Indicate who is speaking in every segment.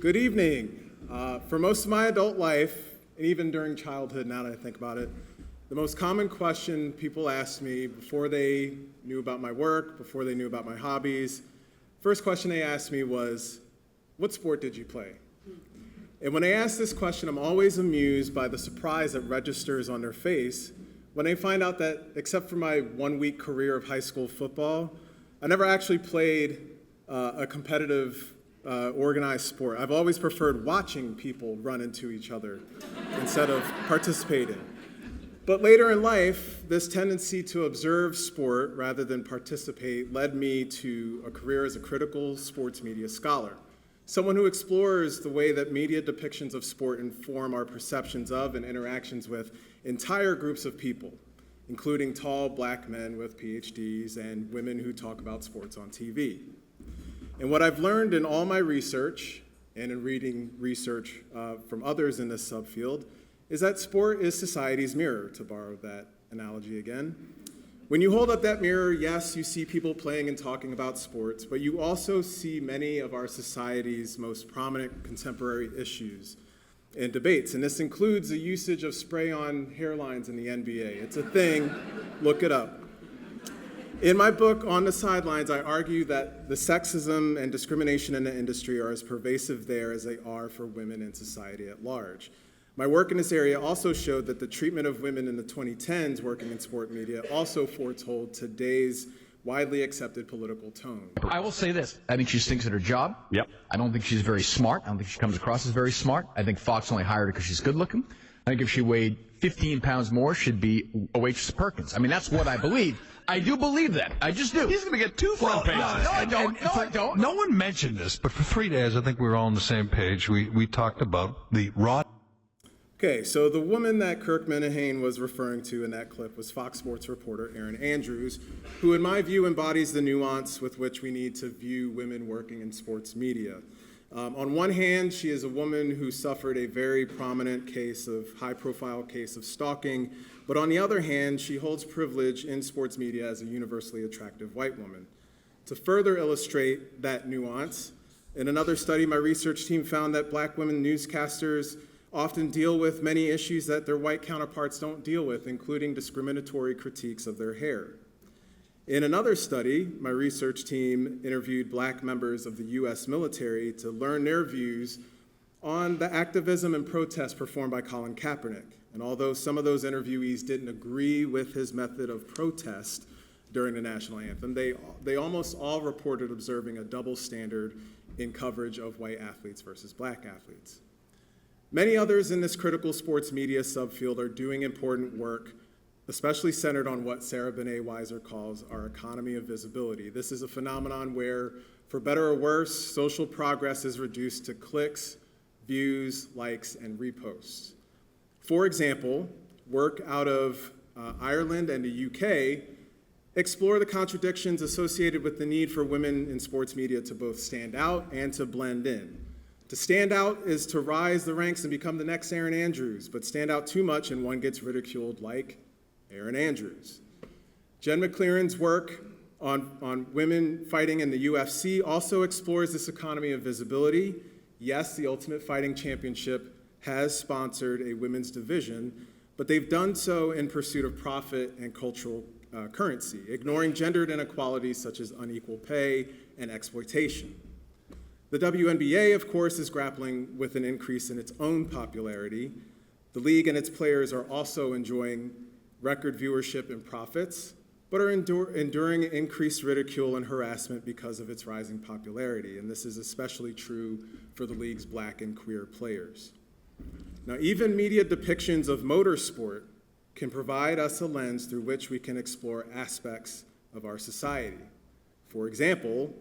Speaker 1: Good evening. For most of my adult life, and even during childhood, now that I think about it, the most common question people asked me before they knew about my work, before they knew about my hobbies, first question they asked me was, what sport did you play? And when they ask this question, I'm always amused by the surprise that registers on their face when they find out that, except for my 1-week career of high school football, I never actually played a competitive organized sport. I've always preferred watching people run into each other instead of participating. But later in life, this tendency to observe sport rather than participate led me to a career as a critical sports media scholar, someone who explores the way that media depictions of sport inform our perceptions of and interactions with entire groups of people, including tall black men with PhDs and women who talk about sports on TV. And what I've learned in all my research and in reading research from others in this subfield is that sport is society's mirror, to borrow that analogy again. When you hold up that mirror, yes, you see people playing and talking about sports, but you also see many of our society's most prominent contemporary issues and debates. And this includes the usage of spray-on hairlines in the NBA. It's a thing, look it up. In my book, On the Sidelines, I argue that the sexism and discrimination in the industry are as pervasive there as they are for women in society at large. My work in this area also showed that the treatment of women in the 2010s working in sport media also foretold today's widely accepted political tone.
Speaker 2: I will say this. I think she stinks at her job.
Speaker 3: Yep.
Speaker 2: I don't think she's very smart. I don't think she comes across as very smart. I think Fox only hired her because she's good looking. I think if she weighed 15 pounds more, she'd be a waitress at Perkins. I mean, that's what I believe. I do believe that. I just do.
Speaker 3: He's going to get two front pages.
Speaker 2: No, I don't. No, I don't.
Speaker 4: No one mentioned this, but for 3 days, I think we were all on the same page. We talked about the raw.
Speaker 1: Okay, so the woman that Kirk Minihane was referring to in that clip was Fox Sports reporter Erin Andrews, who in my view embodies the nuance with which we need to view women working in sports media. On one hand, she is a woman who suffered a very prominent high-profile case of stalking, but on the other hand, she holds privilege in sports media as a universally attractive white woman. To further illustrate that nuance, in another study, my research team found that black women newscasters often deal with many issues that their white counterparts don't deal with, including discriminatory critiques of their hair. In another study, my research team interviewed black members of the U.S. military to learn their views on the activism and protest performed by Colin Kaepernick. And although some of those interviewees didn't agree with his method of protest during the national anthem, they almost all reported observing a double standard in coverage of white athletes versus black athletes. Many others in this critical sports media subfield are doing important work, especially centered on what Sarah Benet-Weiser calls our economy of visibility. This is a phenomenon where, for better or worse, social progress is reduced to clicks, views, likes, and reposts. For example, work out of Ireland and the UK explore the contradictions associated with the need for women in sports media to both stand out and to blend in. To stand out is to rise the ranks and become the next Erin Andrews, but stand out too much and one gets ridiculed like Erin Andrews. Jen McLaren's work on women fighting in the UFC also explores this economy of visibility. Yes, the Ultimate Fighting Championship has sponsored a women's division, but they've done so in pursuit of profit and cultural currency, ignoring gendered inequalities such as unequal pay and exploitation. The WNBA, of course, is grappling with an increase in its own popularity. The league and its players are also enjoying record viewership and profits, but are enduring increased ridicule and harassment because of its rising popularity, and this is especially true for the league's black and queer players. Now, even media depictions of motorsport can provide us a lens through which we can explore aspects of our society. For example,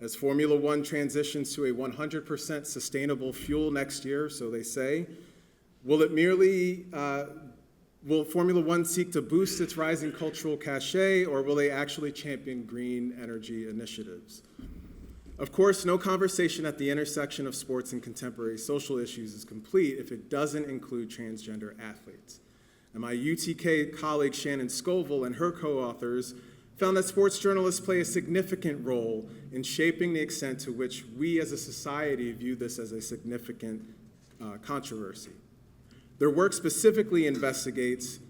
Speaker 1: as Formula One transitions to a 100% sustainable fuel next year, so they say, will Formula One seek to boost its rising cultural cachet, or will they actually champion green energy initiatives? Of course, no conversation at the intersection of sports and contemporary social issues is complete if it doesn't include transgender athletes. And my UTK colleague Shannon Scoville and her co-authors found that sports journalists play a significant role in shaping the extent to which we as a society view this as a significant controversy. Their work specifically investigated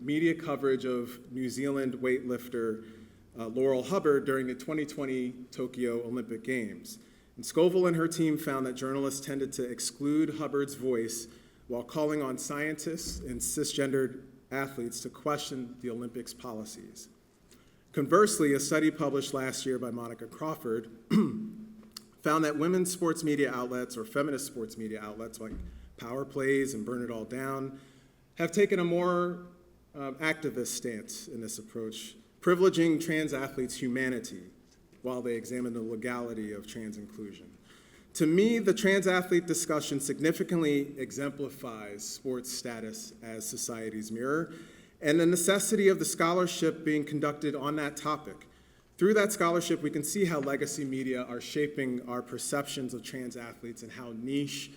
Speaker 1: media coverage of New Zealand weightlifter Laurel Hubbard during the 2020 Tokyo Olympic Games. And Scoville and her team found that journalists tended to exclude Hubbard's voice while calling on scientists and cisgendered athletes to question the Olympics policies. Conversely, a study published last year by Monica Crawford found that women's sports media outlets, or feminist sports media outlets like Power Plays and Burn It All Down, have taken a more activist stance in this approach, privileging trans athletes' humanity while they examine the legality of trans inclusion. To me, the trans athlete discussion significantly exemplifies sports status as society's mirror and the necessity of the scholarship being conducted on that topic. Through that scholarship, we can see how legacy media are shaping our perceptions of trans athletes and how niche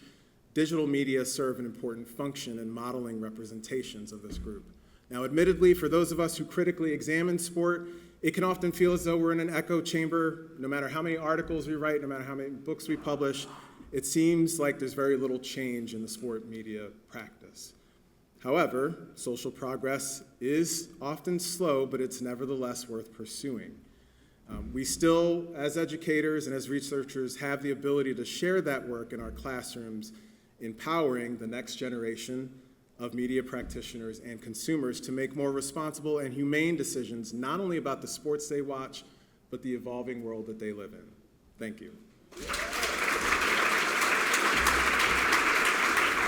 Speaker 1: digital media serve an important function in modeling representations of this group. Now, admittedly, for those of us who critically examine sport, it can often feel as though we're in an echo chamber. No matter how many articles we write, no matter how many books we publish, it seems like there's very little change in the sport media practice. However, social progress is often slow, but it's nevertheless worth pursuing. We still, as educators and as researchers, have the ability to share that work in our classrooms, empowering the next generation of media practitioners and consumers to make more responsible and humane decisions, not only about the sports they watch, but the evolving world that they live in. Thank you.